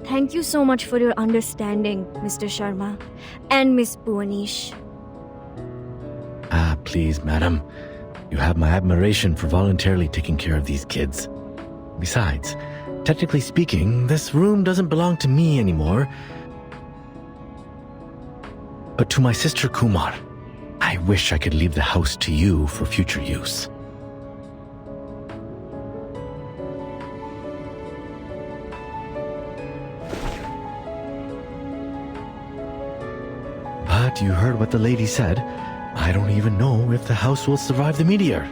Thank you so much for your understanding, Mr. Sharma and Miss Bhuwanish. Please, madam. You have my admiration for voluntarily taking care of these kids. Besides, technically speaking, this room doesn't belong to me anymore, but to my sister Kumar. I wish I could leave the house to you for future use. But you heard what the lady said. I don't even know if the house will survive the meteor.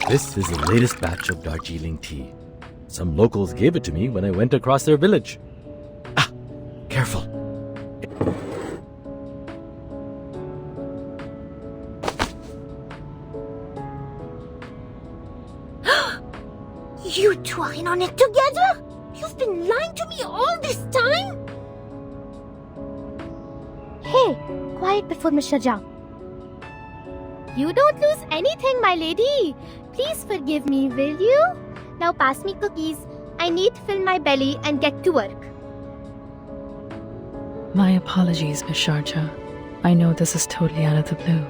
This is the latest batch of Darjeeling tea. Some locals gave it to me when I went across their village. Careful. You two are in on it together? You've been lying to me all this time? Hey, quiet before Mr. Jha. You don't lose anything, my lady. Please forgive me, will you? Now pass me cookies. I need to fill my belly and get to work. My apologies, Miss Sharjah. I know this is totally out of the blue.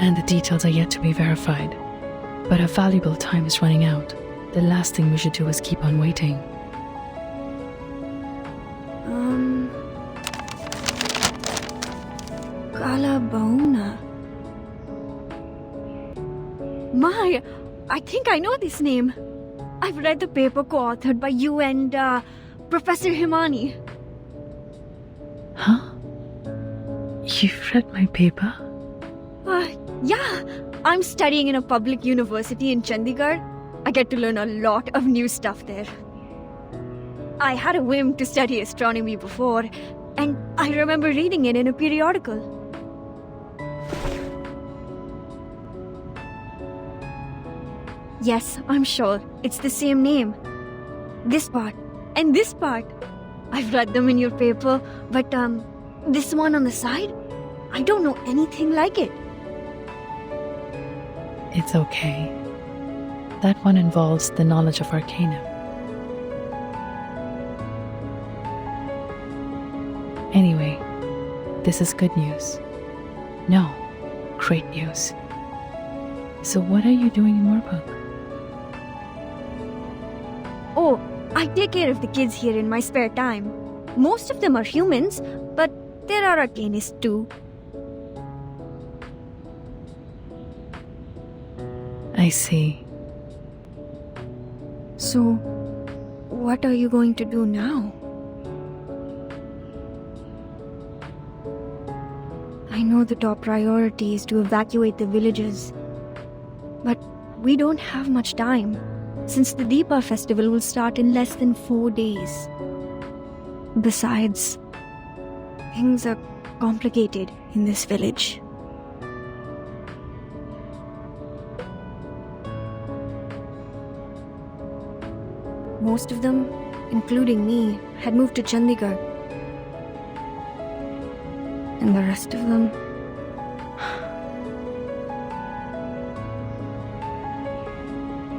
And the details are yet to be verified. But our valuable time is running out. The last thing we should do is keep on waiting. Kala Bauna. My, I think I know this name. I've read the paper co-authored by you and Professor Himani. Huh? You've read my paper? Yeah, I'm studying in a public university in Chandigarh. I get to learn a lot of new stuff there. I had a whim to study astronomy before, and I remember reading it in a periodical. Yes, I'm sure. It's the same name. This part and this part. I've read them in your paper, but this one on the side, I don't know anything like it. It's okay. That one involves the knowledge of arcana. Anyway, this is good news. No, great news. So what are you doing in Moorpark? Oh, I take care of the kids here in my spare time. Most of them are humans, but there are arcanists too. I see. So, what are you going to do now? I know the top priority is to evacuate the villages, but we don't have much time, since the Deepa festival will start in less than 4 days. Besides, things are complicated in this village. Most of them, including me, had moved to Chandigarh. And the rest of them...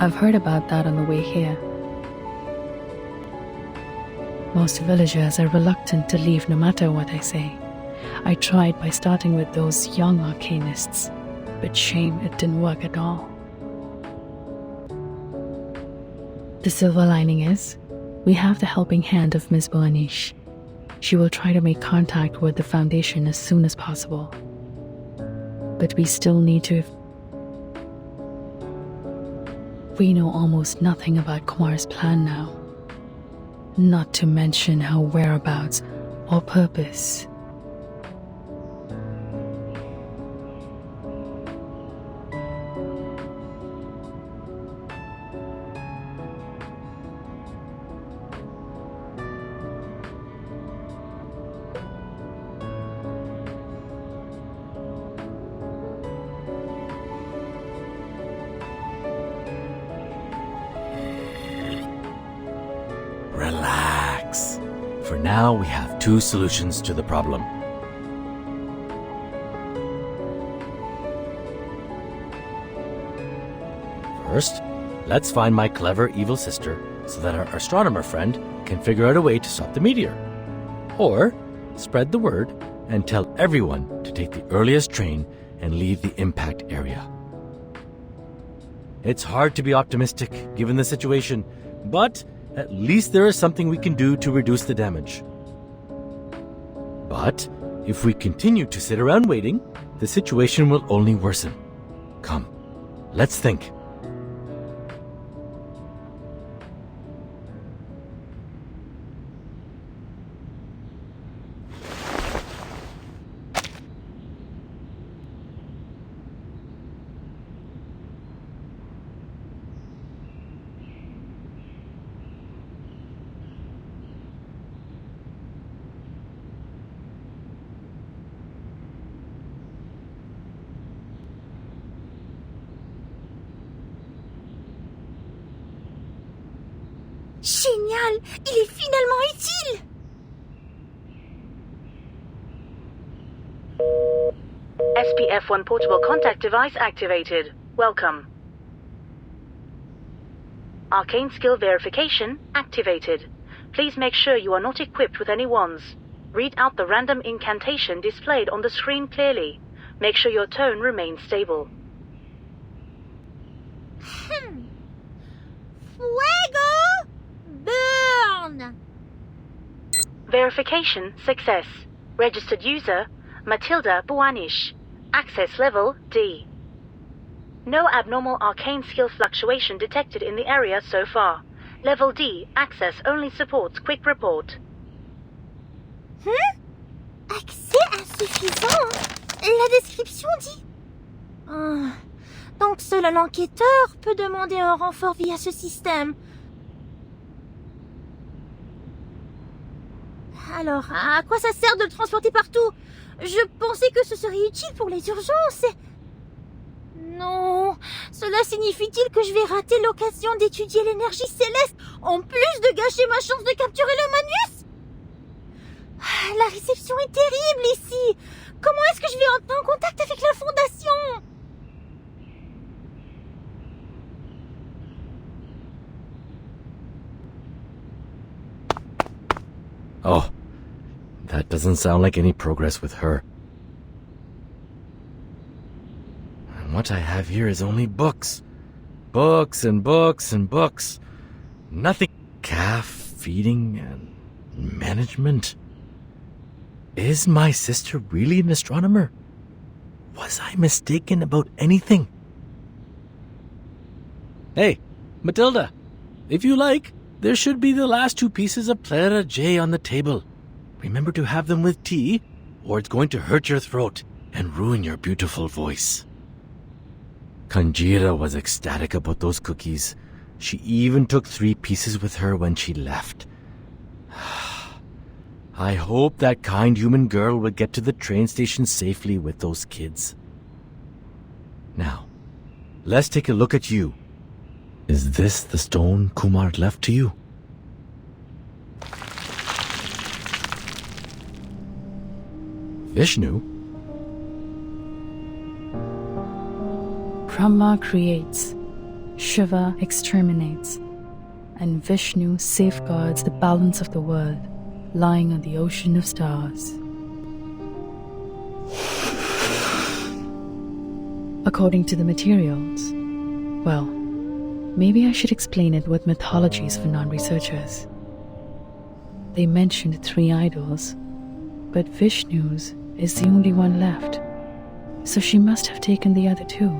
I've heard about that on the way here. Most villagers are reluctant to leave no matter what I say. I tried by starting with those young arcanists, but shame it didn't work at all. The silver lining is, we have the helping hand of Miss Bhuwanish. She will try to make contact with the Foundation as soon as possible. But we still need to... We know almost nothing about Kumar's plan now. Not to mention her whereabouts or purpose. now we have two solutions to the problem. First, let's find my clever evil sister so that our astronomer friend can figure out a way to stop the meteor. Or spread the word and tell everyone to take the earliest train and leave the impact area. It's hard to be optimistic given the situation, but at least there is something we can do to reduce the damage. But if we continue to sit around waiting, the situation will only worsen. Come, let's think. Génial! Il est finalement utile! SPF-1 portable contact device activated. Welcome. Arcane skill verification activated. Please make sure you are not equipped with any wands. Read out the random incantation displayed on the screen clearly. Make sure your tone remains stable. Fuego! Burn! Verification success. Registered user, Matilda Buanish. Access level D. No abnormal arcane skill fluctuation detected in the area so far. Level D, access only supports quick report. Accès insuffisant? La description dit... Donc seul un enquêteur peut demander un renfort via ce système. Alors, à quoi ça sert de le transporter partout? Je pensais que ce serait utile pour les urgences. Non, cela signifie-t-il que je vais rater l'occasion d'étudier l'énergie céleste en plus de gâcher ma chance de capturer le Manus? La réception est terrible ici. Comment est-ce que je vais entrer en contact avec la Fondation? Oh, that doesn't sound like any progress with her. And what I have here is only books. Books and books and books. Nothing. Calf feeding and management. Is my sister really an astronomer? Was I mistaken about anything? Hey, Matilda, if you like, there should be the last two pieces of Plera J on the table. Remember to have them with tea, or it's going to hurt your throat and ruin your beautiful voice. Kanjira was ecstatic about those cookies. She even took 3 pieces with her when she left. I hope that kind human girl will get to the train station safely with those kids. Now, let's take a look at you. Is this the stone Kumar left to you? Vishnu? Brahma creates, Shiva exterminates, and Vishnu safeguards the balance of the world lying on the ocean of stars. According to the materials, well, maybe I should explain it with mythologies for non-researchers. They mentioned 3 idols, but Vishnu's is the only one left, so she must have taken the other 2.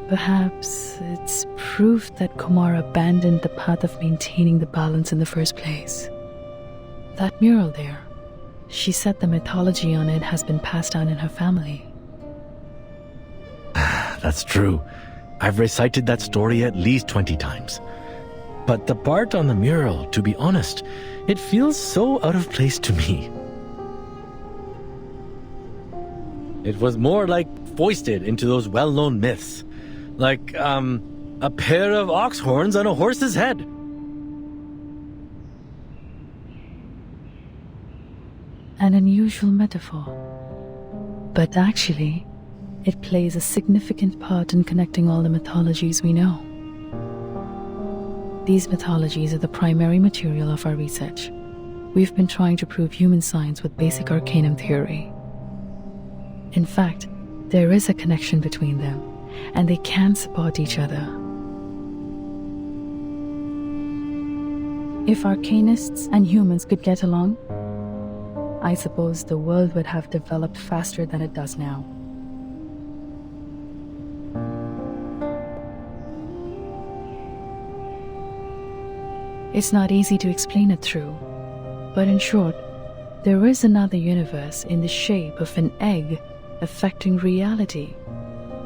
Perhaps it's proof that Kumar abandoned the path of maintaining the balance in the first place. That mural there, she said the mythology on it has been passed down in her family. That's true. I've recited that story at least 20 times. But the part on the mural, to be honest, it feels so out of place to me. It was more like foisted into those well-known myths. Like, a pair of ox horns on a horse's head. an unusual metaphor, but actually, it plays a significant part in connecting all the mythologies we know. These mythologies are the primary material of our research. We've been trying to prove human science with basic arcanum theory. In fact, there is a connection between them, and they can support each other. If arcanists and humans could get along, I suppose the world would have developed faster than it does now. It's not easy to explain it through, but in short, there is another universe in the shape of an egg affecting reality.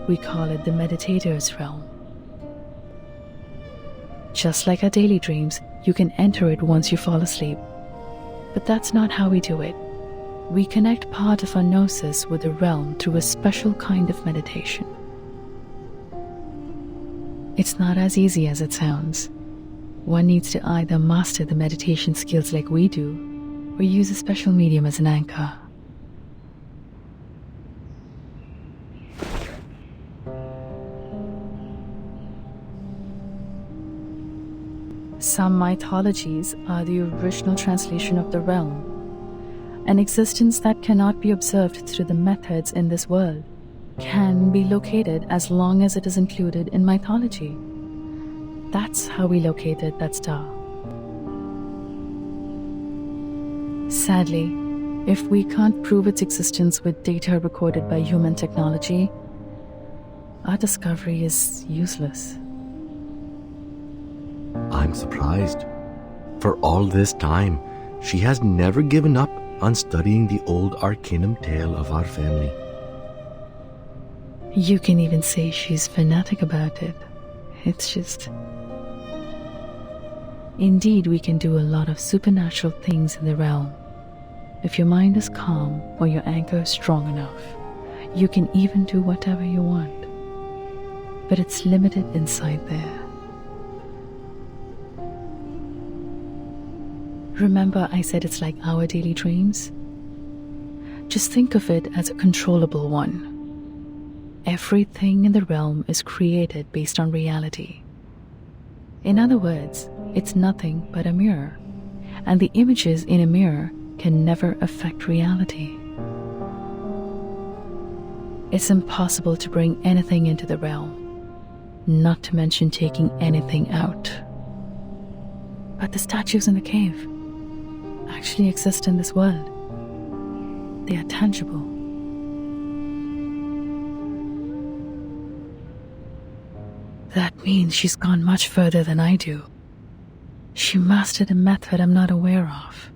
We call it the meditator's realm. Just like our daily dreams, you can enter it once you fall asleep. But that's not how we do it. We connect part of our gnosis with the realm through a special kind of meditation. It's not as easy as it sounds. One needs to either master the meditation skills like we do, or use a special medium as an anchor. Some mythologies are the original translation of the realm, an existence that cannot be observed through the methods in this world, can be located as long as it is included in mythology. That's how we located that star. Sadly, if we can't prove its existence with data recorded by human technology, our discovery is useless. I'm surprised. For all this time, she has never given up on studying the old arcanum tale of our family. You can even say she's fanatic about it. It's just... Indeed, we can do a lot of supernatural things in the realm. If your mind is calm or your anchor is strong enough, you can even do whatever you want. But it's limited inside there. Remember I said it's like our daily dreams? Just think of it as a controllable one. Everything in the realm is created based on reality. In other words, it's nothing but a mirror, and the images in a mirror can never affect reality. It's impossible to bring anything into the realm, not to mention taking anything out. But the statues in the cave actually exist in this world. They are tangible. That means she's gone much further than I do. She mastered a method I'm not aware of.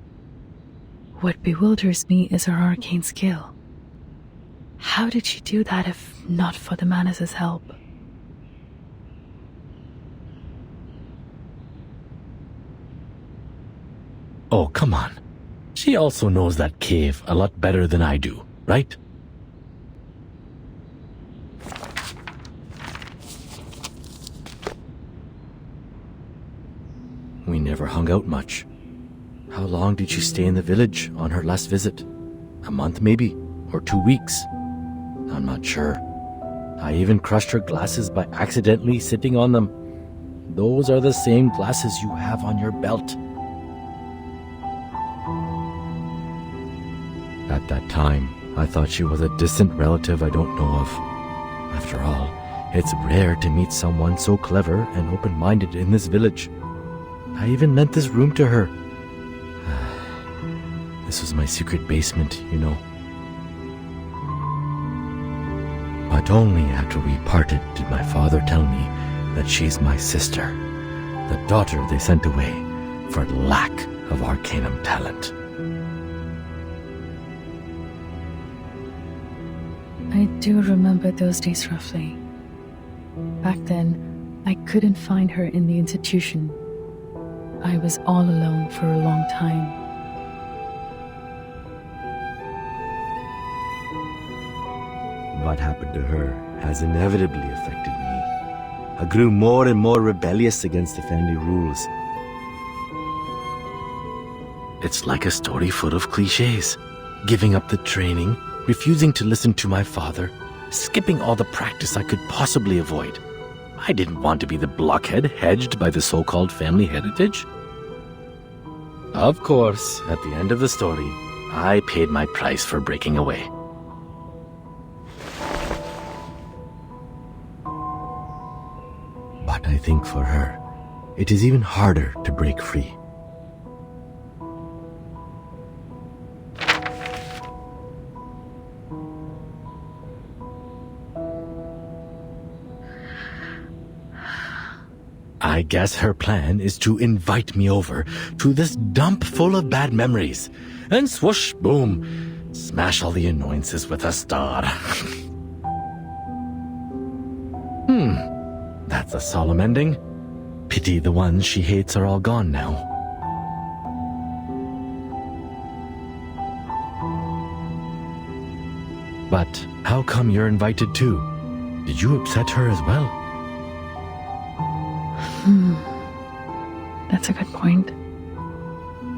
What bewilders me is her arcane skill. How did she do that if not for the Manus' help? Oh, come on. She also knows that cave a lot better than I do, right? We never hung out much. How long did she stay in the village on her last visit? A month maybe? Or 2 weeks? I'm not sure. I even crushed her glasses by accidentally sitting on them. Those are the same glasses you have on your belt. At that time, I thought she was a distant relative I don't know of. After all, it's rare to meet someone so clever and open-minded in this village. I even lent this room to her. This was my secret basement, you know. But only after we parted did my father tell me that she's my sister, the daughter they sent away for lack of arcanum talent. I do remember those days roughly. Back then, I couldn't find her in the institution. I was all alone for a long time. What happened to her has inevitably affected me. I grew more and more rebellious against the family rules. It's like a story full of cliches. giving up the training, refusing to listen to my father, skipping all the practice I could possibly avoid. I didn't want to be the blockhead hedged by the so-called family heritage. Of course, at the end of the story, I paid my price for breaking away. But I think for her, it is even harder to break free. I guess her plan is to invite me over to this dump full of bad memories, and swoosh, boom, smash all the annoyances with a star. That's a solemn ending. Pity the ones she hates are all gone now. But how come you're invited too? Did you upset her as well? That's a good point.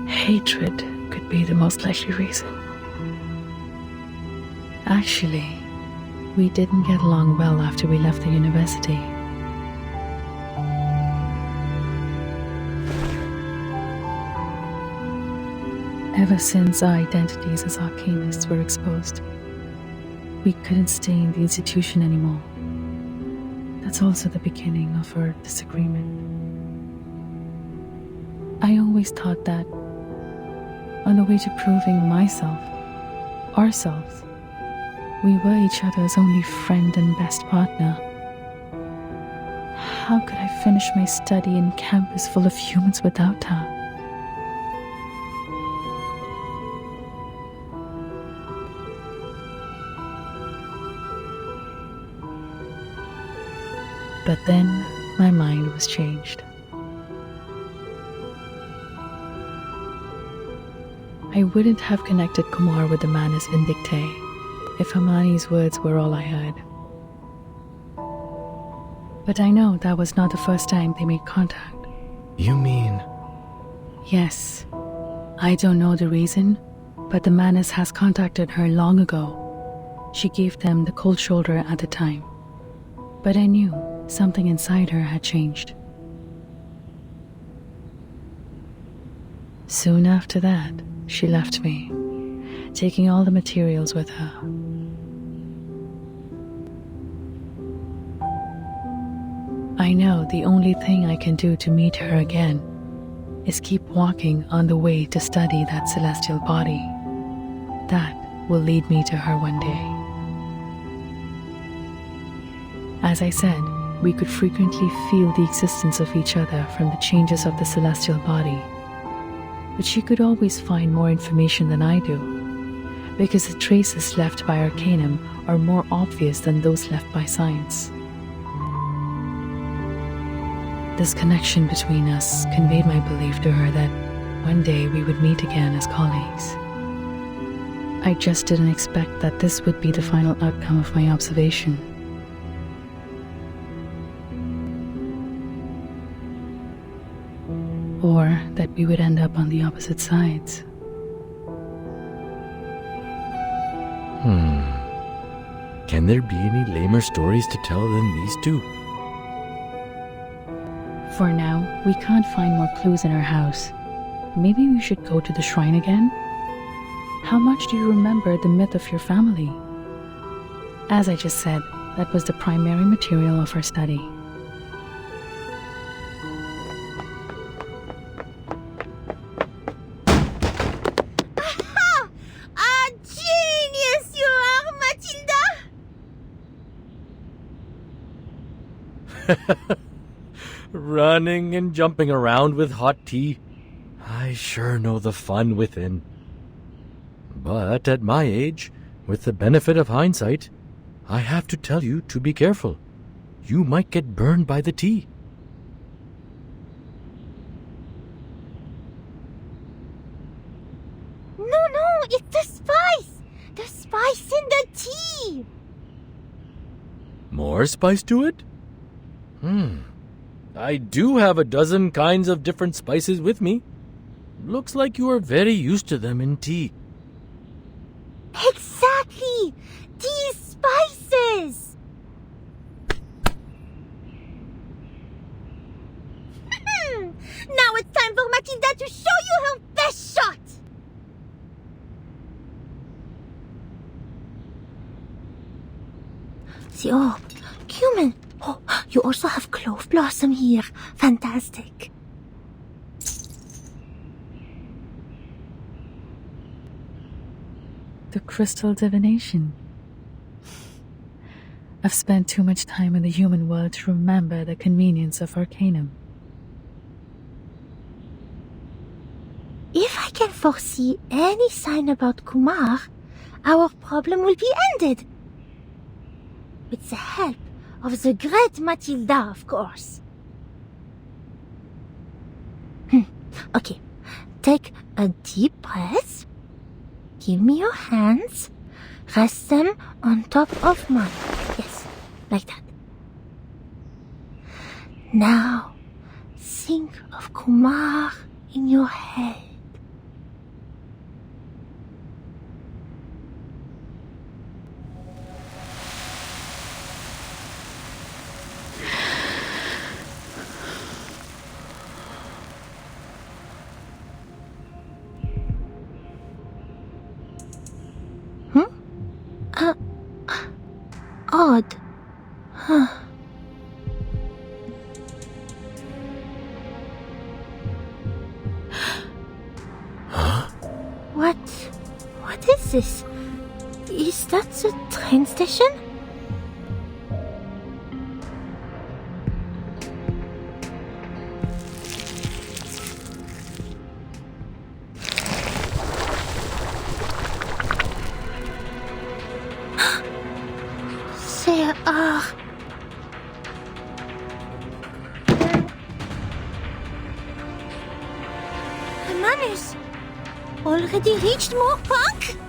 Hatred could be the most likely reason. Actually, we didn't get along well after we left the university. Ever since our identities as arcanists were exposed, we couldn't stay in the institution anymore. That's also the beginning of our disagreement. I always thought that, on the way to proving myself, ourselves, we were each other's only friend and best partner. How could I finish my study in campus full of humans without her? But then my mind was changed. I wouldn't have connected Kumar with the Manus Vindictae if Hermione's words were all I heard. But I know that was not the first time they made contact. You mean... Yes. I don't know the reason, but the Manus has contacted her long ago. She gave them the cold shoulder at the time. But I knew something inside her had changed. Soon after that, she left me, taking all the materials with her. I know the only thing I can do to meet her again is keep walking on the way to study that celestial body. That will lead me to her one day. As I said, we could frequently feel the existence of each other from the changes of the celestial body. But she could always find more information than I do, because the traces left by Arcanum are more obvious than those left by science. This connection between us conveyed my belief to her that one day we would meet again as colleagues. I just didn't expect that this would be the final outcome of my observation. Or that we would end up on the opposite sides. Can there be any lamer stories to tell than these two? For now, we can't find more clues in our house. Maybe we should go to the shrine again? How much do you remember the myth of your family? As I just said, that was the primary material of our study. Running and jumping around with hot tea. I sure know the fun within. But at my age, with the benefit of hindsight, I have to tell you to be careful. You might get burned by the tea. No, it's the spice! The spice in the tea! More spice to it? I do have a dozen kinds of different spices with me. Looks like you are very used to them in tea. Exactly! These spices! Now it's time for Matilda to show you her best shot! The orb. Cumin. Oh, you also have clove blossom here. Fantastic. The crystal divination. I've spent too much time in the human world to remember the convenience of Arcanum. If I can foresee any sign about Kumar, our problem will be ended. With the help of the great Matilda, of course. Okay, take a deep breath. Give me your hands. Rest them on top of mine. Yes, like that. Now, think of Kumar in your head. Odd. Huh. What is this? Is that the train station? There are... Manus already reached Moor Park?